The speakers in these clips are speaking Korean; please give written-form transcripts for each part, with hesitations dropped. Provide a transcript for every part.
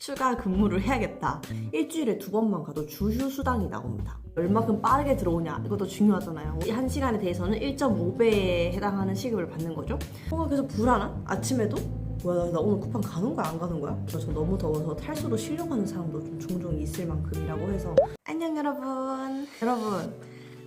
추가 근무를 해야겠다. 일주일에 2번만 가도 주휴 수당이 나옵니다. 얼마큼 빠르게 들어오냐 이것도 중요하잖아요. 이 1시간에 대해서는 1.5배에 해당하는 시급을 받는 거죠. 뭔가 계속 불안한? 아침에도? 뭐야 나 오늘 쿠팡 가는 거야 안 가는 거야? 저 너무 더워서 탈수로 쉬려고 하는 사람도 좀 종종 있을 만큼이라고 해서 안녕 여러분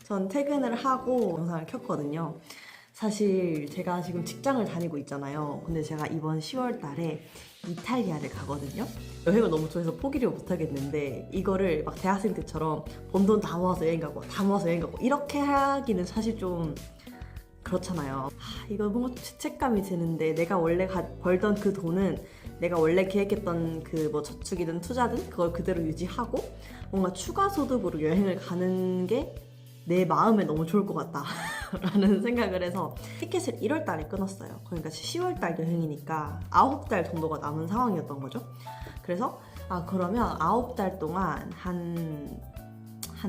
전 퇴근을 하고 영상을 켰거든요. 사실 제가 지금 직장을 다니고 있잖아요. 근데 제가 이번 10월 달에 이탈리아를 가거든요. 여행을 너무 좋아해서 포기를 못 하겠는데 이거를 막 대학생 때처럼 번 돈 다 모아서 여행 가고 다 모아서 여행 가고 이렇게 하기는 사실 좀 그렇잖아요. 이거 뭔가 좀 죄책감이 드는데 내가 원래 벌던 그 돈은 내가 원래 계획했던 그 뭐 저축이든 투자든 그걸 그대로 유지하고 뭔가 추가 소득으로 여행을 가는 게 내 마음에 너무 좋을 것 같다 라는 생각을 해서 티켓을 1월 달에 끊었어요. 그러니까 10월 달 여행이니까 9달 정도가 남은 상황이었던 거죠. 그래서 그러면 9달 동안 한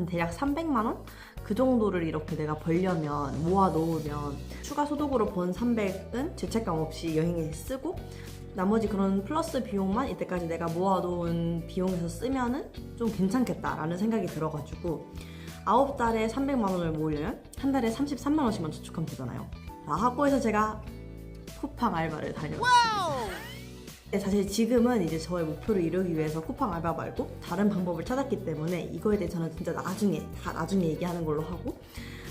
대략 300만 원? 그 정도를 이렇게 내가 벌려면 모아놓으면 추가 소득으로 번 300은 죄책감 없이 여행에 쓰고 나머지 그런 플러스 비용만 이때까지 내가 모아놓은 비용에서 쓰면은 좀 괜찮겠다라는 생각이 들어가지고 9달에 300만 원을 모으려면 한 달에 33만 원씩만 저축하면 되잖아요. 하고 해서 제가 쿠팡 알바를 다녀왔습니다. 사실 지금은 이제 저의 목표를 이루기 위해서 쿠팡 알바 말고 다른 방법을 찾았기 때문에 이거에 대해서는 진짜 나중에 얘기하는 걸로 하고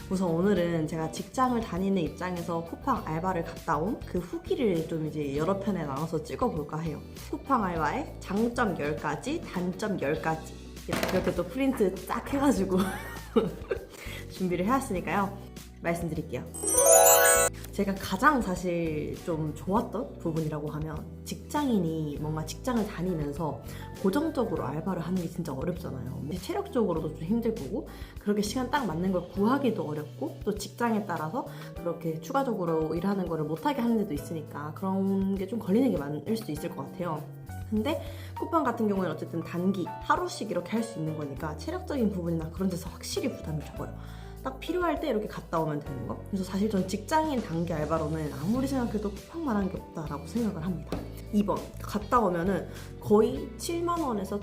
우선 오늘은 제가 직장을 다니는 입장에서 쿠팡 알바를 갔다 온 그 후기를 좀 이제 여러 편에 나눠서 찍어볼까 해요. 쿠팡 알바의 장점 10가지, 단점 10가지 이렇게 또 프린트 딱 해가지고 준비를 해왔으니까요. 말씀드릴게요. 제가 가장 사실 좀 좋았던 부분이라고 하면 직장인이 뭔가 직장을 다니면서 고정적으로 알바를 하는 게 진짜 어렵잖아요. 체력적으로도 좀 힘들 거고 그렇게 시간 딱 맞는 걸 구하기도 어렵고 또 직장에 따라서 그렇게 추가적으로 일하는 거를 못하게 하는 데도 있으니까 그런 게 좀 걸리는 게 많을 수도 있을 것 같아요. 근데 쿠팡 같은 경우에는 어쨌든 단기 하루씩 이렇게 할 수 있는 거니까 체력적인 부분이나 그런 데서 확실히 부담이 적어요. 딱 필요할 때 이렇게 갔다 오면 되는 거. 그래서 사실 전 직장인 단기 알바로는 아무리 생각해도 쿠팡만한 게 없다라고 생각을 합니다. 2번 갔다 오면은 거의 7만 원에서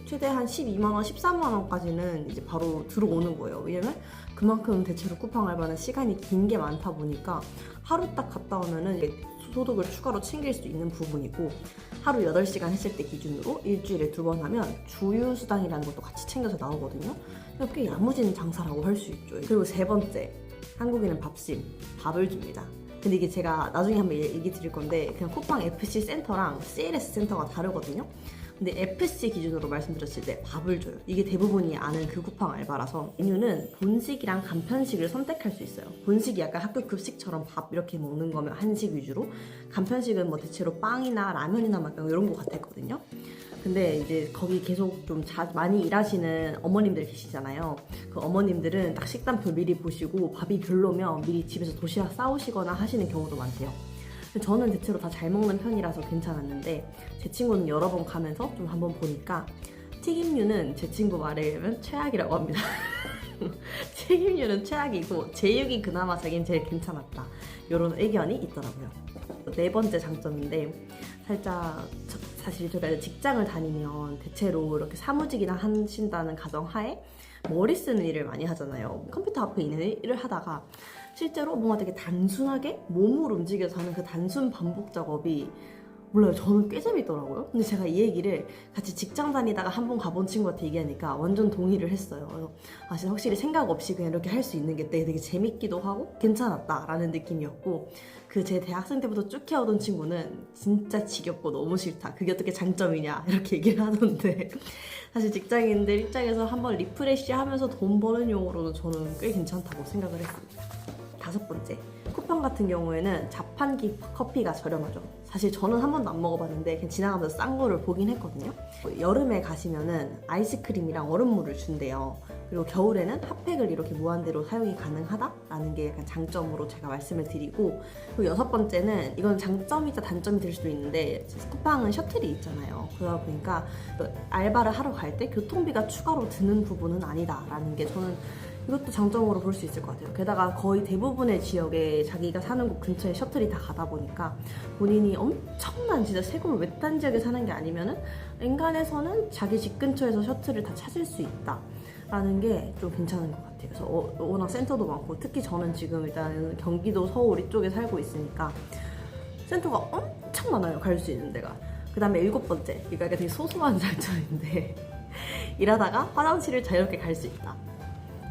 최대 한 12만 원, 13만 원까지는 이제 바로 들어오는 거예요. 왜냐면 그만큼 대체로 쿠팡 알바는 시간이 긴 게 많다 보니까 하루 딱 갔다 오면은 이제 소득을 추가로 챙길 수 있는 부분이고 하루 8시간 했을 때 기준으로 일주일에 2번 하면 주휴수당이라는 것도 같이 챙겨서 나오거든요. 꽤 야무진 장사라고 할 수 있죠. 그리고 3번째, 한국인은 밥을 줍니다. 근데 이게 제가 나중에 한번 얘기 드릴 건데 그냥 쿠팡 FC 센터랑 CLS 센터가 다르거든요. 근데 FC 기준으로 말씀드렸을 때 밥을 줘요. 이게 대부분이 아는 그 쿠팡 알바라서 메뉴는 본식이랑 간편식을 선택할 수 있어요. 본식이 약간 학교 급식처럼 밥 이렇게 먹는 거면 한식 위주로, 간편식은 뭐 대체로 빵이나 라면이나 막 이런 거 같았거든요. 근데 이제 거기 계속 좀 많이 일하시는 어머님들 계시잖아요. 그 어머님들은 딱 식단표 미리 보시고 밥이 별로면 미리 집에서 도시락 싸오시거나 하시는 경우도 많대요. 저는 대체로 다 잘 먹는 편이라서 괜찮았는데 제 친구는 여러 번 가면서 좀 한번 보니까 튀김류는 제 친구 말에 의하면 최악이라고 합니다. 튀김류는 최악이고 제육이 그나마 자기는 제일 괜찮았다. 이런 의견이 있더라고요. 4번째 장점인데 사실 제가 직장을 다니면 대체로 이렇게 사무직이나 하신다는 가정하에 머리 쓰는 일을 많이 하잖아요. 컴퓨터 앞에 있는 일을 하다가 실제로 뭔가 되게 단순하게 몸을 움직여서 하는 그 단순 반복 작업이 몰라요. 저는 꽤 재밌더라고요. 근데 제가 이 얘기를 같이 직장 다니다가 한번 가본 친구한테 얘기하니까 완전 동의를 했어요. 그래서 진짜 확실히 생각 없이 그냥 이렇게 할 수 있는 게 되게 재밌기도 하고 괜찮았다라는 느낌이었고 그 제 대학생 때부터 쭉 해오던 친구는 진짜 지겹고 너무 싫다. 그게 어떻게 장점이냐 이렇게 얘기를 하던데 사실 직장인들 입장에서 한번 리프레시 하면서 돈 버는 용으로는 저는 꽤 괜찮다고 생각을 했습니다. 5번째, 쿠팡 같은 경우에는 자판기 커피가 저렴하죠. 사실 저는 한 번도 안 먹어봤는데 그냥 지나가면서 싼 거를 보긴 했거든요. 여름에 가시면은 아이스크림이랑 얼음물을 준대요. 그리고 겨울에는 핫팩을 이렇게 무한대로 사용이 가능하다라는 게 약간 장점으로 제가 말씀을 드리고, 그리고 6번째는 이건 장점이자 단점이 될 수도 있는데 쿠팡은 셔틀이 있잖아요. 그러다 보니까 알바를 하러 갈 때 교통비가 추가로 드는 부분은 아니다라는 게 저는 이것도 장점으로 볼 수 있을 것 같아요. 게다가 거의 대부분의 지역에 자기가 사는 곳 근처에 셔틀이 다 가다 보니까 본인이 엄청난 진짜 세금 외딴 지역에 사는 게 아니면은 엔간에서는 자기 집 근처에서 셔틀을 다 찾을 수 있다 라는 게 좀 괜찮은 것 같아요. 그래서 워낙 센터도 많고, 특히 저는 지금 일단 경기도 서울 이쪽에 살고 있으니까 센터가 엄청 많아요. 갈 수 있는 데가. 그 다음에 7번째, 이거 되게 소소한 장점인데 일하다가 화장실을 자유롭게 갈 수 있다.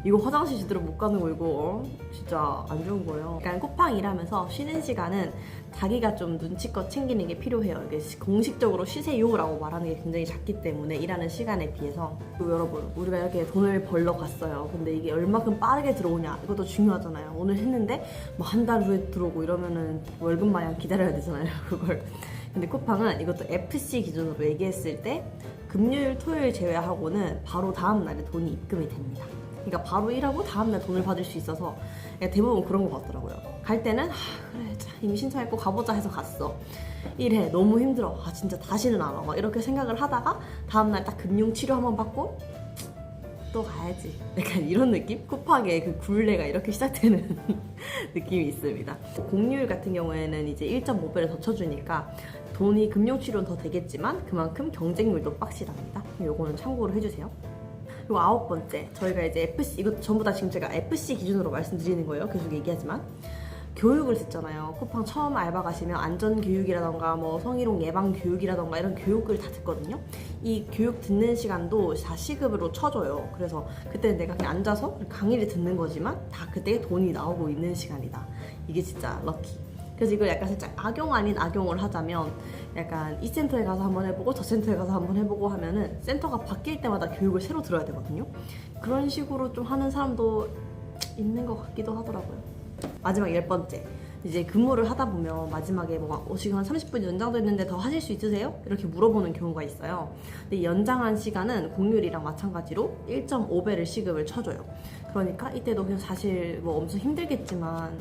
이거 화장실 제대로 못 가는 거 이거 진짜 안 좋은 거예요. 그러니까 쿠팡 일하면서 쉬는 시간은 자기가 좀 눈치껏 챙기는 게 필요해요. 이게 공식적으로 쉬세요라고 말하는 게 굉장히 작기 때문에 일하는 시간에 비해서. 그리고 여러분, 우리가 이렇게 돈을 벌러 갔어요. 근데 이게 얼마큼 빠르게 들어오냐 이것도 중요하잖아요. 오늘 했는데 뭐 한 달 후에 들어오고 이러면은 월급 마냥 기다려야 되잖아요. 그걸. 근데 쿠팡은 이것도 FC 기준으로 얘기했을 때 금요일, 토요일 제외하고는 바로 다음 날에 돈이 입금이 됩니다. 그러니까 바로 일하고 다음날 돈을 받을 수 있어서 대부분 그런 것 같더라고요. 갈 때는 그래 이미 신청했고 가보자 해서 갔어. 일해 너무 힘들어. 진짜 다시는 안 와. 막 이렇게 생각을 하다가 다음날 딱 금융치료 한번 받고 또 가야지. 약간 이런 느낌? 쿠팡의 그 굴레가 이렇게 시작되는 느낌이 있습니다. 공휴일 같은 경우에는 이제 1.5배를 더 쳐주니까 돈이 금융치료는 더 되겠지만 그만큼 경쟁률도 빡시답니다. 요거는 참고로 해주세요. 그리고 9번째, 저희가 이제 FC, 이거 전부 다 지금 제가 FC 기준으로 말씀드리는 거예요. 계속 얘기하지만 교육을 듣잖아요. 쿠팡 처음 알바 가시면 안전교육이라던가 뭐 성희롱 예방교육이라던가 이런 교육을 다 듣거든요. 이 교육 듣는 시간도 다 시급으로 쳐줘요. 그래서 그때는 내가 그냥 앉아서 강의를 듣는 거지만 다 그때 돈이 나오고 있는 시간이다. 이게 진짜 럭키. 그래서 이걸 약간 살짝 악용 아닌 악용을 하자면 약간 이 센터에 가서 한번 해보고 저 센터에 가서 한번 해보고 하면은 센터가 바뀔 때마다 교육을 새로 들어야 되거든요. 그런 식으로 좀 하는 사람도 있는 것 같기도 하더라고요. 마지막 10번째, 이제 근무를 하다 보면 마지막에 뭐 지금 한 30분 연장됐는데 더 하실 수 있으세요? 이렇게 물어보는 경우가 있어요. 근데 연장한 시간은 공휴일이랑 마찬가지로 1.5배를 시급을 쳐줘요. 그러니까 이때도 그냥 사실 뭐 엄청 힘들겠지만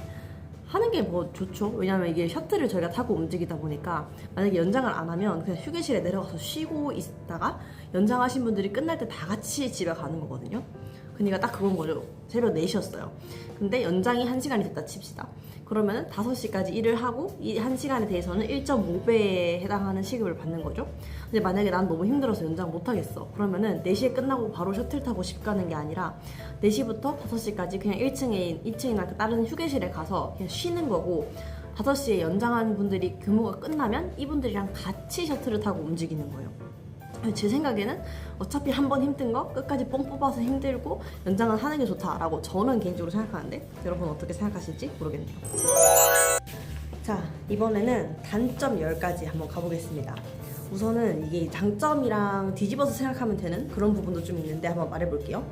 하는 게 뭐 좋죠. 왜냐면 이게 셔틀을 저희가 타고 움직이다 보니까 만약에 연장을 안 하면 그냥 휴게실에 내려가서 쉬고 있다가 연장하신 분들이 끝날 때 다 같이 집에 가는 거거든요. 그러니까 딱 그건 거죠. 새벽 4시였어요. 근데 연장이 1시간이 됐다 칩시다. 그러면은 5시까지 일을 하고 이 1시간에 대해서는 1.5배에 해당하는 시급을 받는 거죠. 근데 만약에 난 너무 힘들어서 연장 못 하겠어. 그러면은 4시에 끝나고 바로 셔틀 타고 집 가는 게 아니라 4시부터 5시까지 그냥 2층이나 다른 휴게실에 가서 그냥 쉬는 거고, 5시에 연장한 분들이 근무가 끝나면 이분들이랑 같이 셔틀을 타고 움직이는 거예요. 제 생각에는 어차피 한 번 힘든 거 끝까지 뽕 뽑아서 힘들고 연장을 하는 게 좋다라고 저는 개인적으로 생각하는데, 여러분 어떻게 생각하실지 모르겠네요. 자, 이번에는 단점 10가지 한번 가보겠습니다. 우선은 이게 장점이랑 뒤집어서 생각하면 되는 그런 부분도 좀 있는데 한번 말해볼게요.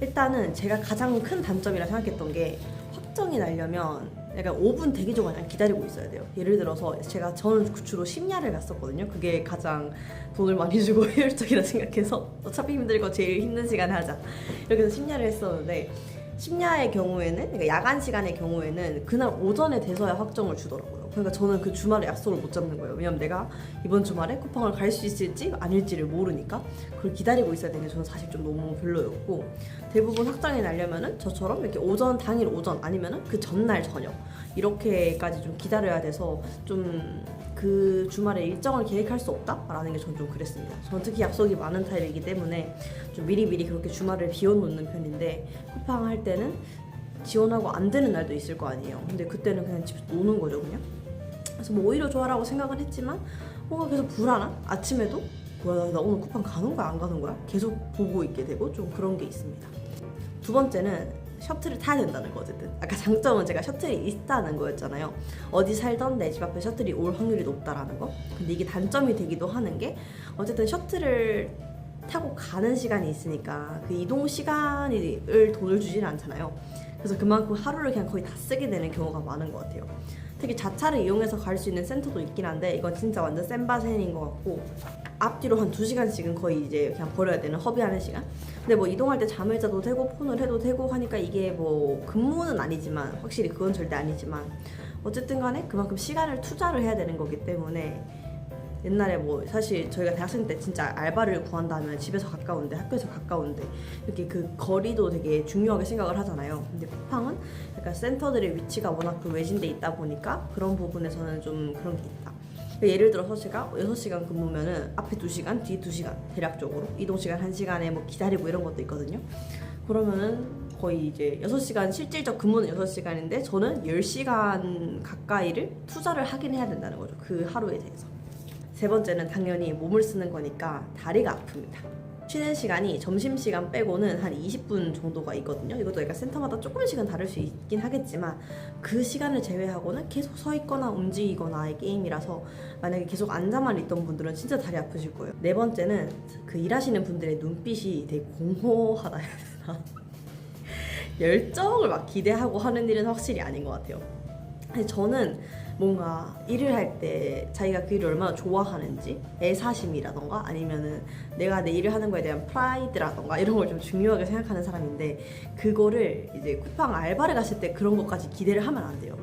일단은 제가 가장 큰 단점이라 생각했던 게 확정이 나려면 약간 5분 대기 중 그냥 기다리고 있어야 돼요. 예를 들어서 저는 주로 심야를 갔었거든요. 그게 가장 돈을 많이 주고 효율적이라 생각해서 어차피 힘들고 제일 힘든 시간에 하자 이렇게 해서 심야를 했었는데, 심야의 경우에는, 그러니까 야간 시간의 경우에는 그날 오전에 돼서야 확정을 주더라고요. 그러니까 저는 그 주말에 약속을 못 잡는 거예요. 왜냐면 내가 이번 주말에 쿠팡을 갈 수 있을지 아닐지를 모르니까 그걸 기다리고 있어야 되는 게 저는 사실 좀 너무 별로였고, 대부분 확정이 나려면은 저처럼 이렇게 당일 오전 아니면은 그 전날 저녁 이렇게까지 좀 기다려야 돼서 좀 그 주말에 일정을 계획할 수 없다라는 게 저는 좀 그랬습니다. 저는 특히 약속이 많은 타입이기 때문에 좀 미리미리 그렇게 주말을 비워놓는 편인데, 쿠팡 할 때는 지원하고 안 되는 날도 있을 거 아니에요. 근데 그때는 그냥 집에서 노는 거죠, 그냥. 그래서 뭐 오히려 좋아라고 생각은 했지만 뭔가 계속 불안한, 아침에도 뭐야 나 오늘 쿠팡 가는 거야 안 가는 거야 계속 보고 있게 되고 좀 그런 게 있습니다. 두 번째는 셔틀을 타야 된다는 거. 어쨌든 아까 장점은 제가 셔틀이 있다는 거였잖아요. 어디 살던 내 집 앞에 셔틀이 올 확률이 높다라는 거. 근데 이게 단점이 되기도 하는 게, 어쨌든 셔틀을 타고 가는 시간이 있으니까 그 이동 시간을 돈을 주지는 않잖아요. 그래서 그만큼 하루를 그냥 거의 다 쓰게 되는 경우가 많은 것 같아요. 특히 자차를 이용해서 갈 수 있는 센터도 있긴 한데 이건 진짜 완전 센바센인 것 같고, 앞뒤로 한 2시간씩은 거의 이제 그냥 버려야 되는, 허비하는 시간. 근데 뭐 이동할 때 잠을 자도 되고 폰을 해도 되고 하니까 이게 뭐 근무는 아니지만, 확실히 그건 절대 아니지만 어쨌든 간에 그만큼 시간을 투자를 해야 되는 거기 때문에 옛날에 뭐 사실 저희가 대학생 때 진짜 알바를 구한다면 집에서 가까운데 학교에서 가까운데 이렇게 그 거리도 되게 중요하게 생각을 하잖아요. 근데 쿠팡은 약간 센터들의 위치가 워낙 그 외진데 있다 보니까 그런 부분에서는 좀 그런 게 있다. 예를 들어서 제가 6시간 근무면은 앞에 2시간, 뒤에 2시간 대략적으로 이동시간 1시간에 뭐 기다리고 이런 것도 있거든요. 그러면은 거의 이제 6시간 실질적 근무는 6시간인데 저는 10시간 가까이를 투자를 하긴 해야 된다는 거죠. 그 하루에 대해서. 세 번째는 당연히 몸을 쓰는 거니까 다리가 아픕니다. 쉬는 시간이 점심시간 빼고는 한 20분 정도가 있거든요. 이것도 약간 센터마다 조금씩은 다를 수 있긴 하겠지만 그 시간을 제외하고는 계속 서 있거나 움직이거나의 게임이라서 만약에 계속 앉아만 있던 분들은 진짜 다리 아프실 거예요. 네 번째는 그 일하시는 분들의 눈빛이 되게 공허하다 해야 되나? 열정을 막 기대하고 하는 일은 확실히 아닌 것 같아요. 저는 뭔가 일을 할 때 자기가 그 일을 얼마나 좋아하는지 애사심이라던가 아니면은 내가 내 일을 하는 거에 대한 프라이드라던가 이런 걸 좀 중요하게 생각하는 사람인데 그거를 이제 쿠팡 알바를 갔을 때 그런 것까지 기대를 하면 안 돼요.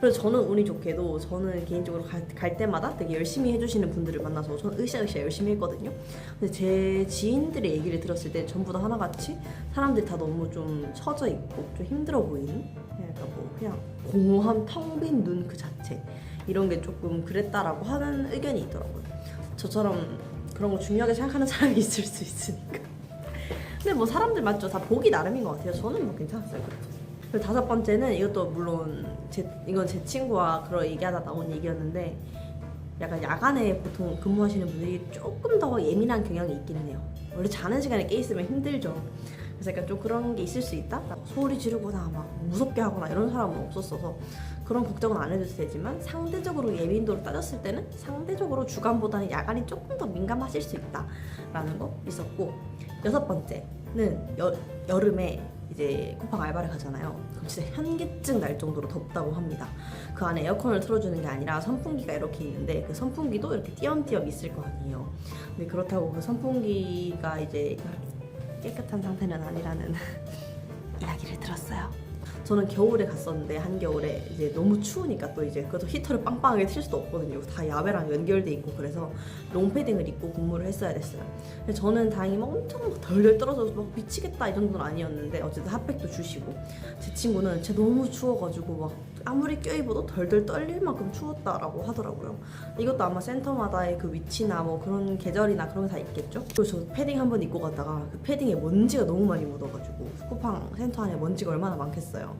그래서 저는 운이 좋게도 저는 개인적으로 갈 때마다 되게 열심히 해주시는 분들을 만나서 저는 으쌰으쌰 열심히 했거든요. 근데 제 지인들의 얘기를 들었을 때 전부 다 하나같이 사람들이 다 너무 좀 처져 있고 좀 힘들어 보이는 약간 뭐 그냥 공허한 텅 빈 눈 그 자체 이런 게 조금 그랬다라고 하는 의견이 있더라고요. 저처럼 그런 거 중요하게 생각하는 사람이 있을 수 있으니까. 근데 뭐 사람들 맞죠? 다 보기 나름인 것 같아요. 저는 뭐 괜찮았어요. 그리고 다섯 번째는 이것도 물론 이건 제 친구와 그런 얘기하다 나온 얘기였는데 약간 야간에 보통 근무하시는 분들이 조금 더 예민한 경향이 있긴 해요. 원래 자는 시간에 깨 있으면 힘들죠. 그래서 약간 좀 그런 게 있을 수 있다? 소리 지르거나 막 무섭게 하거나 이런 사람은 없었어서 그런 걱정은 안 해도 되지만 상대적으로 예민도를 따졌을 때는 상대적으로 주간보다는 야간이 조금 더 민감하실 수 있다라는 거 있었고 여섯 번째는 여름에 이제 쿠팡 알바를 가잖아요. 그럼 진짜 현기증 날 정도로 덥다고 합니다. 그 안에 에어컨을 틀어주는 게 아니라 선풍기가 이렇게 있는데 그 선풍기도 이렇게 띄엄띄엄 있을 거 아니에요. 근데 그렇다고 그 선풍기가 이제 깨끗한 상태는 아니라는 이야기를 들었어요. 저는 겨울에 갔었는데 한겨울에 이제 너무 추우니까 또 이제 그것도 히터를 빵빵하게 틀 수도 없거든요. 다 야외랑 연결돼 있고 그래서 롱패딩을 입고 근무를 했어야 됐어요. 근데 저는 다행히 막 엄청 덜덜 떨어져서 막 미치겠다 이 정도는 아니었는데 어쨌든 핫팩도 주시고 제 친구는 진짜 너무 추워가지고 막 아무리 껴입어도 덜덜 떨릴 만큼 추웠다라고 하더라고요. 이것도 아마 센터마다의 그 위치나 뭐 그런 계절이나 그런 게 다 있겠죠. 그리고 저 패딩 한번 입고 갔다가 그 패딩에 먼지가 너무 많이 묻어가지고 쿠팡 센터 안에 먼지가 얼마나 많겠어요.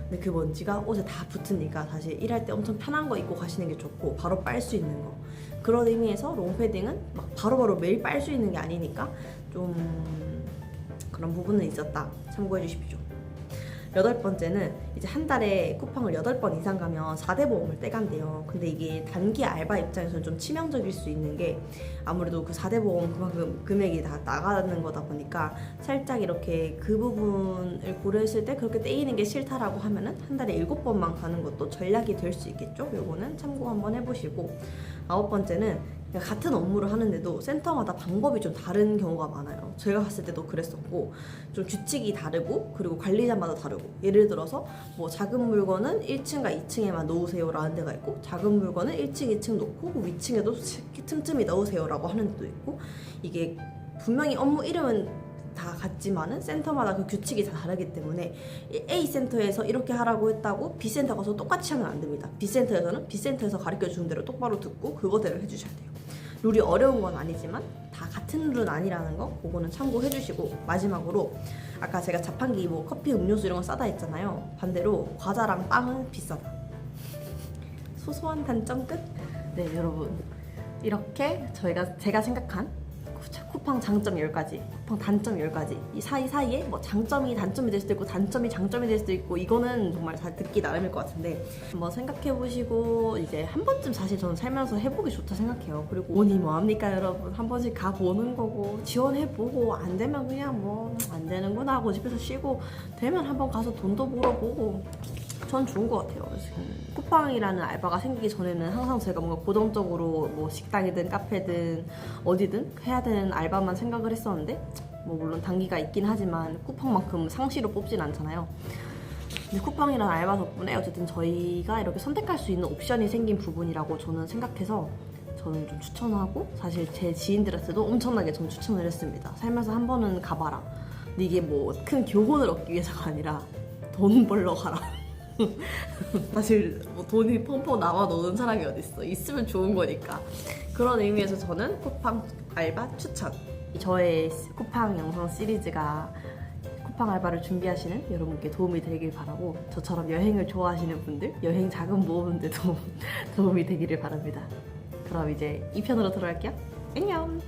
근데 그 먼지가 옷에 다 붙으니까 사실 일할 때 엄청 편한 거 입고 가시는 게 좋고 바로 빨 수 있는 거. 그런 의미에서 롱패딩은 막 바로바로 매일 빨 수 있는 게 아니니까 좀 그런 부분은 있었다. 참고해 주십시오. 여덟 번째는 이제 한 달에 쿠팡을 8번 이상 가면 4대 보험을 떼간대요. 근데 이게 단기 알바 입장에서는 좀 치명적일 수 있는 게 아무래도 그 4대 보험 그만큼 금액이 다 나가는 거다 보니까 살짝 이렇게 그 부분을 고려했을 때 그렇게 떼이는 게 싫다라고 하면은 한 달에 7번만 가는 것도 전략이 될 수 있겠죠. 요거는 참고 한번 해보시고 아홉 번째는 같은 업무를 하는데도 센터마다 방법이 좀 다른 경우가 많아요. 제가 갔을 때도 그랬었고 좀 규칙이 다르고 그리고 관리자마다 다르고 예를 들어서 뭐 작은 물건은 1층과 2층에만 놓으세요라는 데가 있고 작은 물건은 1층, 2층 놓고 그 위층에도 틈틈이 넣으세요라고 하는 데도 있고 이게 분명히 업무 이름은 다 같지만은 센터마다 그 규칙이 다 다르기 때문에 A 센터에서 이렇게 하라고 했다고 B 센터 가서 똑같이 하면 안 됩니다. B 센터에서는 B 센터에서 가르쳐 주는 대로 똑바로 듣고 그거대로 해주셔야 돼요. 룰이 어려운 건 아니지만 다 같은 룰은 아니라는 거 그거는 참고해 주시고 마지막으로 아까 제가 자판기 뭐 커피 음료수 이런 거 싸다 했잖아요. 반대로 과자랑 빵은 비싸다. 소소한 단점 끝? 네 여러분 이렇게 제가 생각한 쿠팡 장점 10가지, 쿠팡 단점 10가지 이 사이에 뭐 장점이 단점이 될 수도 있고 단점이 장점이 될 수도 있고 이거는 정말 잘 듣기 나름일 것 같은데 한번 생각해보시고 이제 한 번쯤 사실 저는 살면서 해보기 좋다 생각해요. 그리고 오니 뭐합니까 여러분 한 번씩 가보는 거고 지원해보고 안 되면 그냥 뭐 안 되는구나 하고 집에서 쉬고 되면 한번 가서 돈도 벌어보고 전 좋은 것 같아요. 쿠팡이라는 알바가 생기기 전에는 항상 제가 뭔가 고정적으로 뭐 식당이든 카페든 어디든 해야 되는 알바만 생각을 했었는데 뭐 물론 단기가 있긴 하지만 쿠팡만큼 상시로 뽑진 않잖아요. 근데 쿠팡이라는 알바 덕분에 어쨌든 저희가 이렇게 선택할 수 있는 옵션이 생긴 부분이라고 저는 생각해서 저는 좀 추천하고 사실 제 지인들한테도 엄청나게 좀 추천을 했습니다. 살면서 한 번은 가봐라. 근데 이게 뭐 큰 교훈을 얻기 위해서가 아니라 돈 벌러 가라. 사실 뭐 돈이 펑펑 남아 노는 사람이 어딨어. 있으면 좋은 거니까. 그런 의미에서 저는 쿠팡 알바 추천. 저의 쿠팡 영상 시리즈가 쿠팡 알바를 준비하시는 여러분께 도움이 되길 바라고, 저처럼 여행을 좋아하시는 분들, 여행 자금 모으는데도 도움이 되기를 바랍니다. 그럼 이제 2편으로 들어갈게요. 안녕!